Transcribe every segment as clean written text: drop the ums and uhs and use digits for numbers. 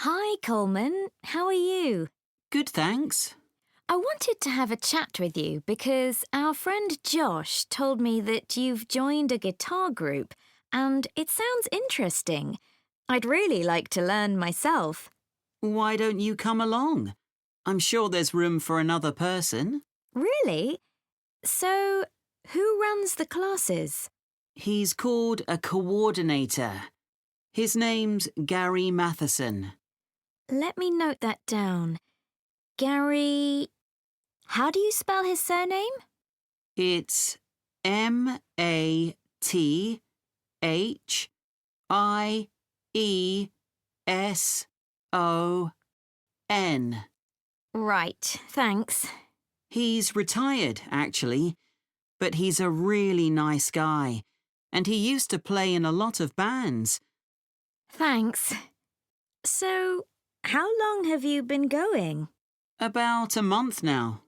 Hi, Coleman. How are you? Good, thanks. I wanted to have a chat with you because our friend Josh told me that you've joined a guitar group and it sounds interesting. I'd really like to learn myself. Why don't you come along? I'm sure there's room for another person. Really? So, who runs the classes? He's called a coordinator. His name's Gary Matheson. Let me note that down. Gary. How do you spell his surname? It's Matheson. Right, thanks. He's retired, actually, but he's a really nice guy, and he used to play in a lot of bands. Thanks. So, how long have you been going? About a month now.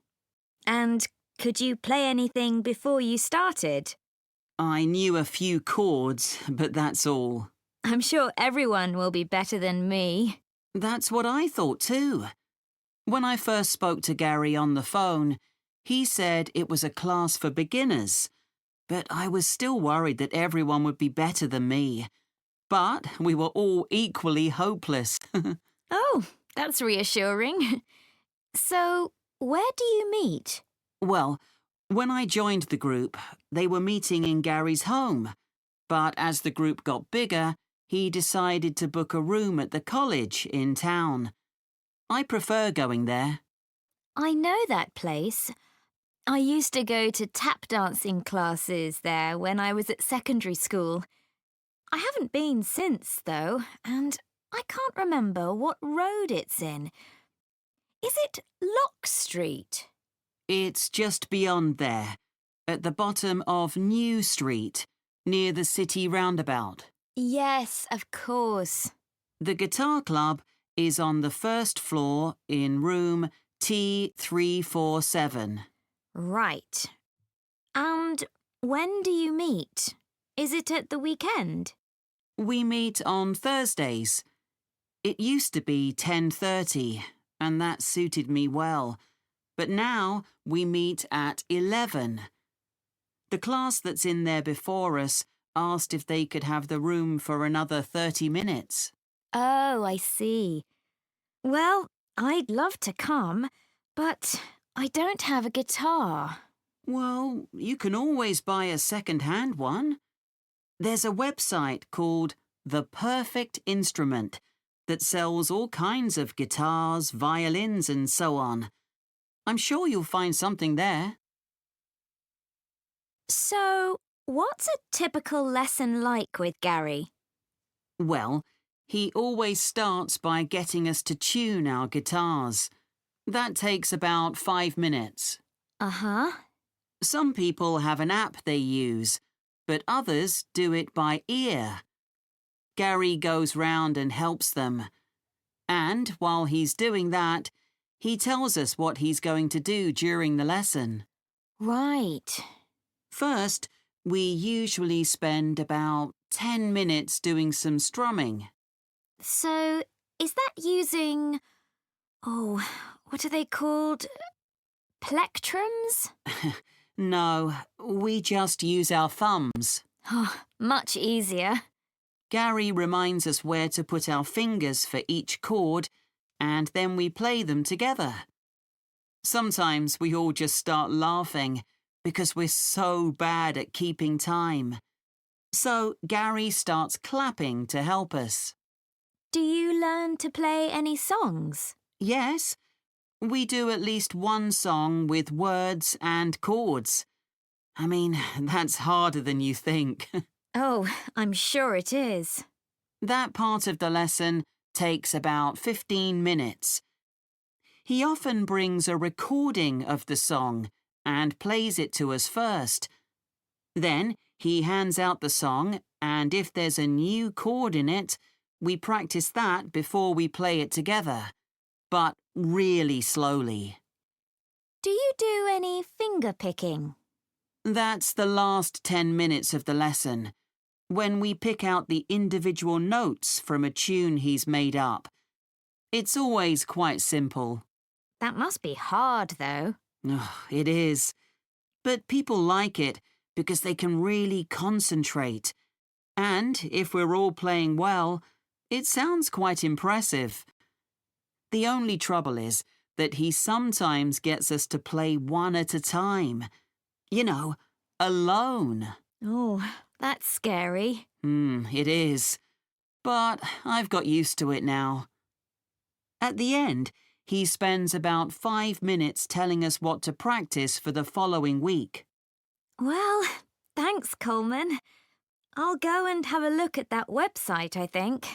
And could you play anything before you started? I knew a few chords, but that's all. I'm sure everyone will be better than me. That's what I thought too. When I first spoke to Gary on the phone, he said it was a class for beginners, but I was still worried that everyone would be better than me. But we were all equally hopeless. Oh, that's reassuring. So, where do you meet? Well, when I joined the group, they were meeting in Gary's home. But as the group got bigger, he decided to book a room at the college in town. I prefer going there. I know that place. I used to go to tap dancing classes there when I was at secondary school. I haven't been since, though, and I can't remember what road it's in. Is it Lock Street? It's just beyond there, at the bottom of New Street, near the city roundabout. Yes, of course. The guitar club is on the first floor in room T347. Right. And when do you meet? Is it at the weekend? We meet on Thursdays. It used to be 10:30, and that suited me well. But now we meet at 11. The class that's in there before us asked if they could have the room for another 30 minutes. Oh, I see. Well, I'd love to come, but I don't have a guitar. Well, you can always buy a second-hand one. There's a website called The Perfect Instrument that sells all kinds of guitars, violins, and so on. I'm sure you'll find something there. So, what's a typical lesson like with Gary? Well, he always starts by getting us to tune our guitars. That takes about 5 minutes. Uh-huh. Some people have an app they use, but others do it by ear. Gary goes round and helps them. And while he's doing that, he tells us what he's going to do during the lesson. Right. First, we usually spend about 10 minutes doing some strumming. So, is that using... Oh, what are they called? Plectrums? No, we just use our thumbs. Oh, much easier. Gary reminds us where to put our fingers for each chord, and then we play them together. Sometimes we all just start laughing because we're so bad at keeping time. So Gary starts clapping to help us. Do you learn to play any songs? Yes, we do at least one song with words and chords. I mean, that's harder than you think. Oh, I'm sure it is. That part of the lesson takes about 15 minutes. He often brings a recording of the song and plays it to us first. Then he hands out the song, and if there's a new chord in it, we practice that before we play it together, but really slowly. Do you do any finger picking? That's the last 10 minutes of the lesson, when we pick out the individual notes from a tune he's made up. It's always quite simple. That must be hard, though. Ugh, it is. But people like it because they can really concentrate. And if we're all playing well, it sounds quite impressive. The only trouble is that he sometimes gets us to play one at a time. You know, alone. Oh, that's scary. It is. But I've got used to it now. At the end, he spends about 5 minutes telling us what to practice for the following week. Well, thanks, Coleman. I'll go and have a look at that website, I think.